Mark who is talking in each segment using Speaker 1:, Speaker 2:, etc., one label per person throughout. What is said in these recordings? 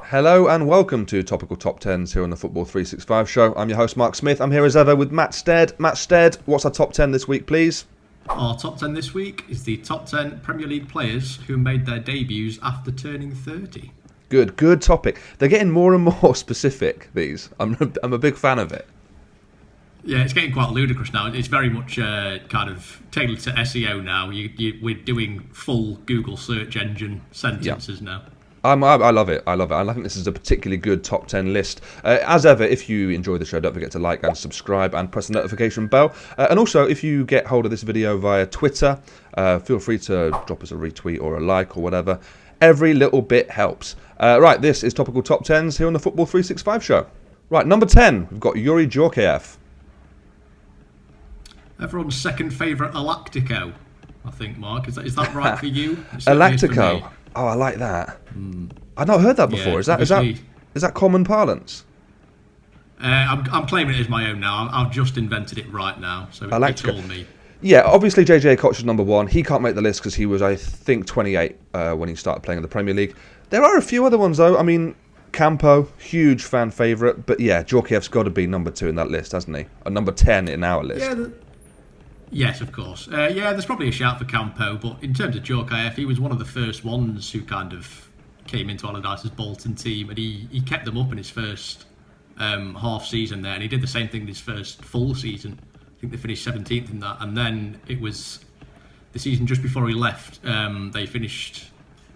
Speaker 1: Hello and welcome to Topical Top Tens here on the Football 365 show. I'm your host Mark Smith. I'm here as ever with Matt Stead. Matt Stead, what's our top 10 this week, please?
Speaker 2: Our top 10 this week is the top 10 Premier League players who made their debuts after turning 30.
Speaker 1: Good topic. They're getting more and more specific, these. I'm a big fan of it.
Speaker 2: Yeah, it's getting quite ludicrous now. It's very much kind of tailored to SEO now. We're doing full Google search engine sentences now.
Speaker 1: I love it. I think this is a particularly good top 10 list. As ever, if you enjoy the show, don't forget to like and subscribe and press the notification bell. And also, if you get hold of this video via Twitter, feel free to drop us a retweet or a like or whatever. Every little bit helps. Right, this is Topical Top 10s here on the Football 365 show. Right, number 10, we've got Youri Djorkaeff.
Speaker 2: Everyone's second favourite Galactico, I think, Mark. Is that right for you?
Speaker 1: Galactico. Oh, I like that. I've not heard that before.
Speaker 2: Yeah,
Speaker 1: is that common parlance?
Speaker 2: I'm claiming it as my own now. I've just invented it right now, so it's all me.
Speaker 1: Yeah, obviously JJ Koch is number one. He can't make the list because he was, I think, 28 when he started playing in the Premier League. There are a few other ones, though. I mean, Campo, huge fan favourite. But yeah, Djorkaeff's got to be number 2 in that list, hasn't he? Or number 10 in our list.
Speaker 2: Yeah, yes, of course. There's probably a shout for Campo, but in terms of Djorkaeff, he was one of the first ones who kind of came into Allardyce's Bolton team, and he kept them up in his first half season there, and he did the same thing in his first full season. I think they finished 17th in that, and then it was the season just before he left. They finished,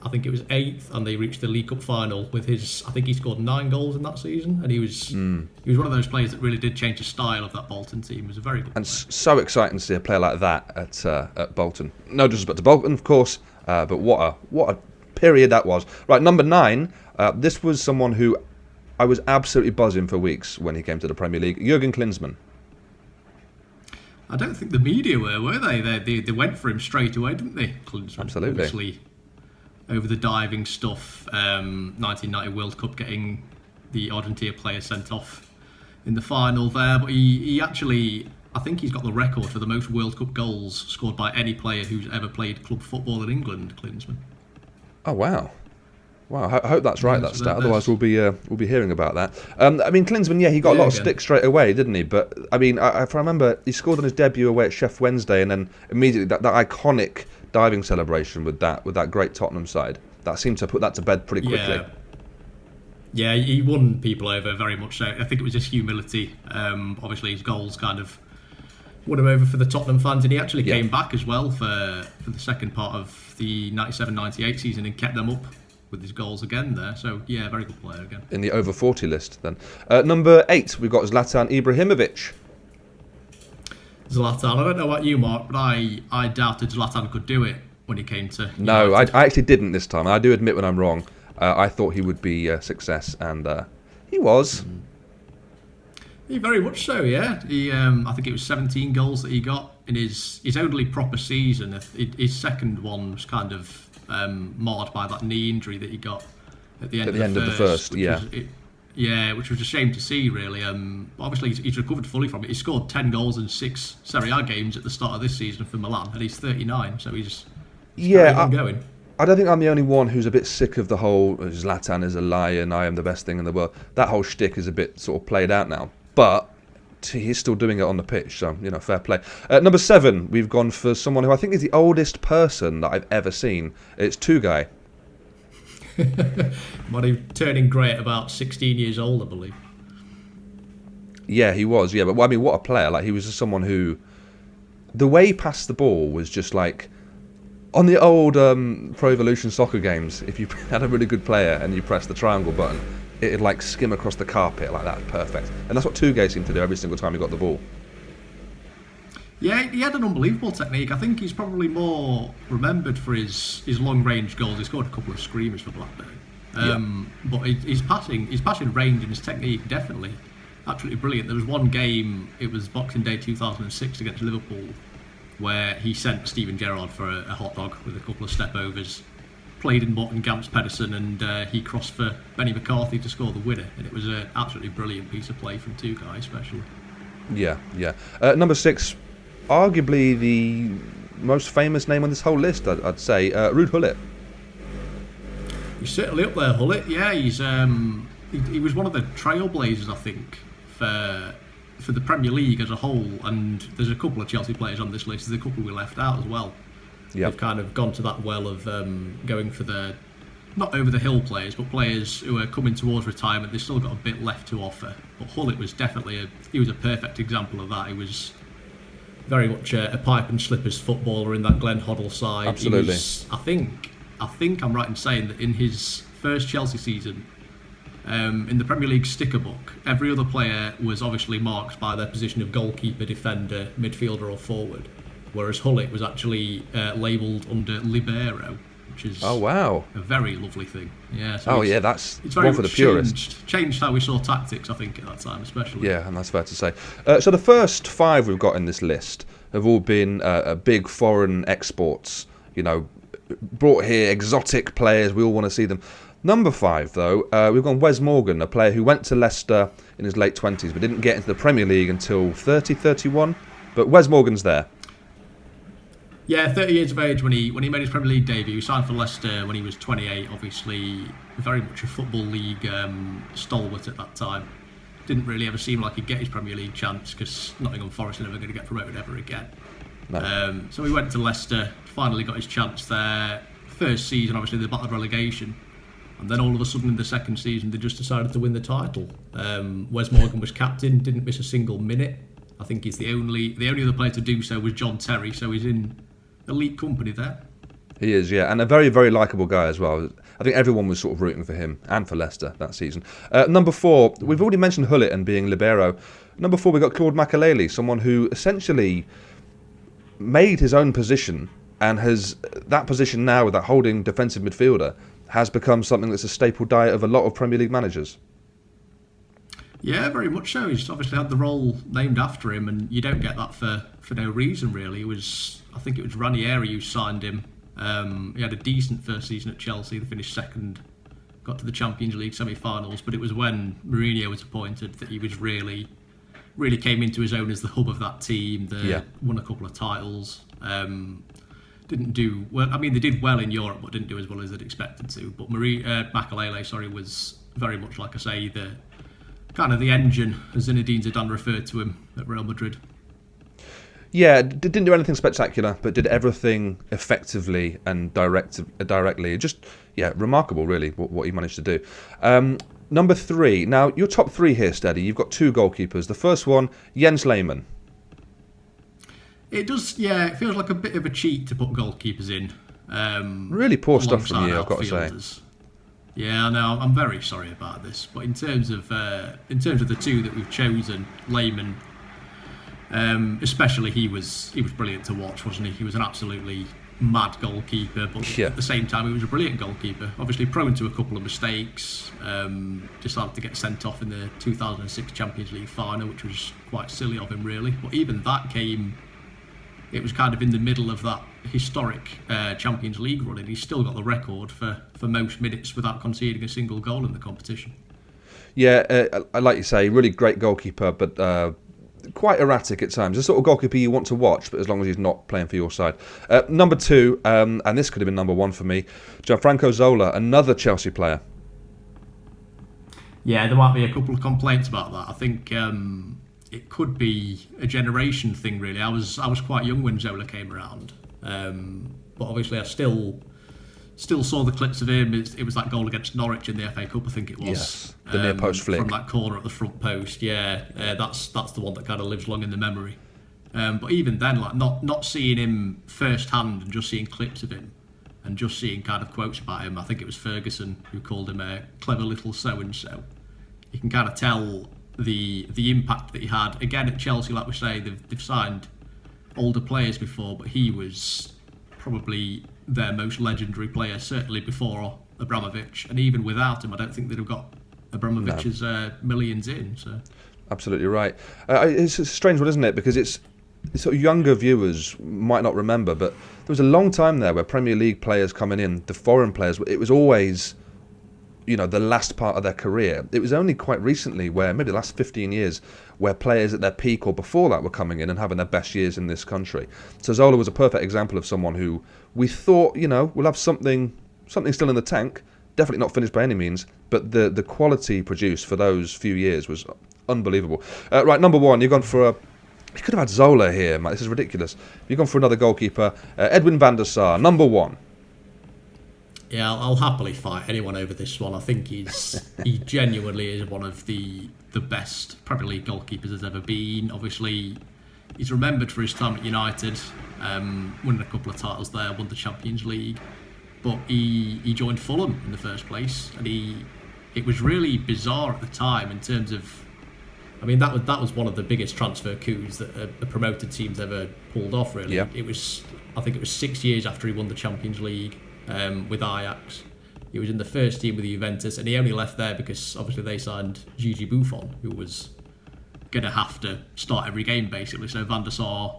Speaker 2: I think it was 8th, and they reached the League Cup final with I think he scored 9 goals in that season, and he was one of those players that really did change the style of that Bolton team. It was a very good player. And
Speaker 1: so exciting to see a player like that at Bolton. No disrespect to Bolton, of course, but what a period that was. Right, number 9, this was someone who I was absolutely buzzing for weeks when he came to the Premier League, Jurgen Klinsmann.
Speaker 2: I don't think the media were they? They went for him straight away, didn't they? Klinsmann,
Speaker 1: absolutely.
Speaker 2: Obviously, over the diving stuff, 1990 World Cup, getting the Argentina player sent off in the final there. But he actually, I think he's got the record for the most World Cup goals scored by any player who's ever played club football in England, Klinsmann.
Speaker 1: Oh, wow. I hope that's right, that stat. Otherwise, we'll be hearing about that. I mean, Klinsmann, he got a lot of stick straight away, didn't he? But, I mean, if I remember, he scored on his debut away at Sheff Wednesday, and then immediately that iconic diving celebration with that great Tottenham side. That seemed to put that to bed pretty quickly.
Speaker 2: Yeah, he won people over very much so. I think it was just humility. Obviously, his goals kind of won him over for the Tottenham fans, and he actually came back as well for the second part of the 97-98 season and kept them up with his goals again there. So, yeah, very good player again. In the over 40 list, then. Number 8, we've got Zlatan Ibrahimovic. Zlatan, I don't know about you, Mark, but I doubted Zlatan could do it when he came to United.
Speaker 1: No, I actually didn't this time. I do admit when I'm wrong. I thought he would be a success, and he was.
Speaker 2: He very much so, yeah. I think it was 17 goals that he got in his only proper season. His second one was kind of marred by that knee injury that he got at the end of the first. Which was a shame to see, really. Obviously, he's recovered fully from it. He scored 10 goals in 6 Serie A games at the start of this season for Milan, and he's 39, so he's going.
Speaker 1: I don't think I'm the only one who's a bit sick of the whole Zlatan is a lion, I am the best thing in the world. That whole shtick is a bit sort of played out now, but he's still doing it on the pitch, so, fair play. Number 7, we've gone for someone who I think is the oldest person that I've ever seen. It's Tugay.
Speaker 2: Turning grey at about 16 years old, I believe.
Speaker 1: Yeah, he was, but I mean, what a player. Like, he was just someone who, the way he passed the ball was just like, on the old Pro Evolution soccer games, if you had a really good player and you pressed the triangle button, it'd like skim across the carpet like that. Perfect. And that's what Tugay seemed to do every single time he got the ball.
Speaker 2: Yeah, he had an unbelievable technique. I think he's probably more remembered for his long-range goals. He scored a couple of screamers for Blackburn. But his passing range and his technique, definitely absolutely brilliant. There was one game, it was Boxing Day 2006 against Liverpool, where he sent Steven Gerrard for a hot dog with a couple of step-overs, played in Morton Gamps Pedersen, and he crossed for Benny McCarthy to score the winner. And it was an absolutely brilliant piece of play from Tugay, especially. Yeah.
Speaker 1: Number 6, arguably the most famous name on this whole list, I'd say, Ruud Gullit.
Speaker 2: He's certainly up there, Gullit. Yeah, he was one of the trailblazers, I think, for the Premier League as a whole. And there's a couple of Chelsea players on this list. There's a couple we left out as well.
Speaker 1: Yep.
Speaker 2: They've kind of gone to that well of going for the not over the hill players, but players who are coming towards retirement. They've still got a bit left to offer. But Gullit was definitely he was a perfect example of that. He was very much a pipe and slippers footballer in that Glenn Hoddle side.
Speaker 1: Absolutely.
Speaker 2: I think I'm right in saying that in his first Chelsea season, in the Premier League sticker book, every other player was obviously marked by their position of goalkeeper, defender, midfielder or forward, whereas Gullit was actually labelled under libero, which is
Speaker 1: wow,
Speaker 2: a very lovely thing. Yeah. So
Speaker 1: that's
Speaker 2: it's very
Speaker 1: one for the purists.
Speaker 2: Changed how we saw tactics, I think, at that time, especially.
Speaker 1: Yeah, and that's fair to say. So the first 5 we've got in this list have all been big foreign exports. Brought here, exotic players. We all want to see them. Number 5, though, we've gone Wes Morgan, a player who went to Leicester in his late 20s, but didn't get into the Premier League until 30, 31. But Wes Morgan's there.
Speaker 2: Yeah, 30 years of age when he made his Premier League debut. He signed for Leicester when he was 28, obviously very much a Football League stalwart at that time. Didn't really ever seem like he'd get his Premier League chance because Nottingham Forest are never going to get promoted ever again. No. So he went to Leicester, finally got his chance there. First season, obviously, they battled relegation. And then all of a sudden in the second season, they just decided to win the title. Wes Morgan was captain, didn't miss a single minute. I think he's the only other player to do so was John Terry, so he's in elite company there.
Speaker 1: He is, yeah, and a very, very likeable guy as well. I think everyone was sort of rooting for him and for Leicester that season. Number 4, we've already mentioned Gullit and being libero. Number 4, we got Claude Makelele, someone who essentially made his own position and has that position now with that holding defensive midfielder has become something that's a staple diet of a lot of Premier League managers.
Speaker 2: Yeah, very much so. He's obviously had the role named after him, and you don't get that for no reason, really. I think it was Ranieri who signed him. He had a decent first season at Chelsea. They finished second, got to the Champions League semi-finals, but it was when Mourinho was appointed that he was really came into his own as the hub of that team. They won a couple of titles. Didn't do well. I mean, they did well in Europe, but didn't do as well as they'd expected to. But Makelele, was very much, like I say, the kind of the engine, as Zinedine Zidane referred to him at Real Madrid.
Speaker 1: Yeah, didn't do anything spectacular, but did everything effectively and directly. Just, remarkable, really, what he managed to do. Number 3. Now, your top 3 here, Steady. You've got 2 goalkeepers. The first one, Jens Lehmann.
Speaker 2: It does, it feels like a bit of a cheat to put goalkeepers in.
Speaker 1: Really poor stuff from you, I've got to say.
Speaker 2: Yeah, I know. I'm very sorry about this, but in terms of the 2 that we've chosen, Lehmann, especially he was brilliant to watch, wasn't he? He was an absolutely mad goalkeeper, but at the same time he was a brilliant goalkeeper. Obviously prone to a couple of mistakes. Decided to get sent off in the 2006 Champions League final, which was quite silly of him, really. But even that came. It was kind of in the middle of that historic Champions League run, and he's still got the record for most minutes without conceding a single goal in the competition. Yeah,
Speaker 1: like you say, really great goalkeeper, but quite erratic at times. The sort of goalkeeper you want to watch, but as long as he's not playing for your side. Number 2, and this could have been number 1 for me, Gianfranco Zola, another Chelsea player.
Speaker 2: Yeah, there might be a couple of complaints about that. I think it could be a generation thing, really. I was quite young when Zola came around, but obviously I still saw the clips of him. It was that goal against Norwich in the FA Cup, I think it was.
Speaker 1: Yes, the near post flick
Speaker 2: from that corner at the front post. That's the one that kind of lives long in the memory. But even then, like not seeing him firsthand and just seeing clips of him and just seeing kind of quotes about him. I think it was Ferguson who called him a clever little so and so. You can kind of tell the impact that he had. Again, at Chelsea, like we say, they've signed older players before, but he was probably their most legendary player, certainly before Abramovich, and even without him, I don't think they'd have got Abramovich's millions in. So,
Speaker 1: absolutely right. It's a strange one, isn't it? Because it's sort of younger viewers might not remember, but there was a long time there where Premier League players coming in, the foreign players, it was always, the last part of their career. It was only quite recently, where maybe the last 15 years, where players at their peak or before that were coming in and having their best years in this country. So Zola was a perfect example of someone who we thought, will have something still in the tank, definitely not finished by any means, but the quality produced for those few years was unbelievable. Right, number one, you've gone for a... You could have had Zola here, Matt. This is ridiculous. You've gone for another goalkeeper. Edwin Van Der Sar, number one.
Speaker 2: Yeah, I'll happily fight anyone over this one. I think he genuinely is one of the best Premier League goalkeepers there's ever been. Obviously, he's remembered for his time at United, winning a couple of titles there, won the Champions League. But he joined Fulham in the first place, and it was really bizarre at the time in terms of... I mean, that was one of the biggest transfer coups that a promoted team's ever pulled off, really.
Speaker 1: Yeah.
Speaker 2: I think it was 6 years after he won the Champions League with Ajax. He was in the first team with Juventus, and he only left there because obviously they signed Gigi Buffon, who was going to have to start every game, basically. So Van der Sar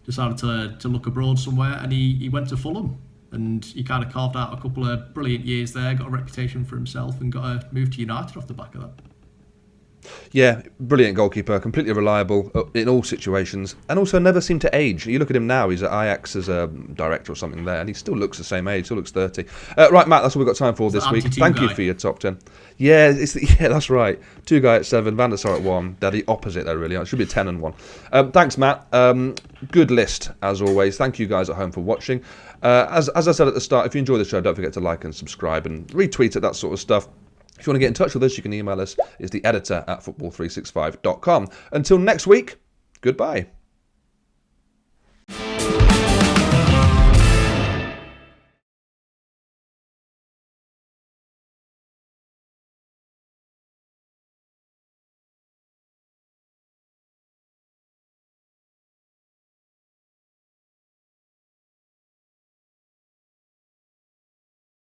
Speaker 2: decided to look abroad somewhere, and he went to Fulham. And he kind of carved out a couple of brilliant years there, got a reputation for himself, and got a move to United off the back of that.
Speaker 1: Yeah, brilliant goalkeeper, completely reliable in all situations, and also never seemed to age. You look at him now, he's at Ajax as a director or something there, and he still looks the same age, still looks 30. Right, Matt, that's all we've got time for this week. Thank you for your top 10. Yeah, that's right. Tugay at 7, Van der Sar at 1. They're the opposite there, really. It should be 10 and 1. Thanks, Matt. Good list, as always. Thank you guys at home for watching. As I said at the start, if you enjoy the show, don't forget to like and subscribe and retweet it, that sort of stuff. If you want to get in touch with us, you can email us. It's the editor@football365.com. Until next week, goodbye.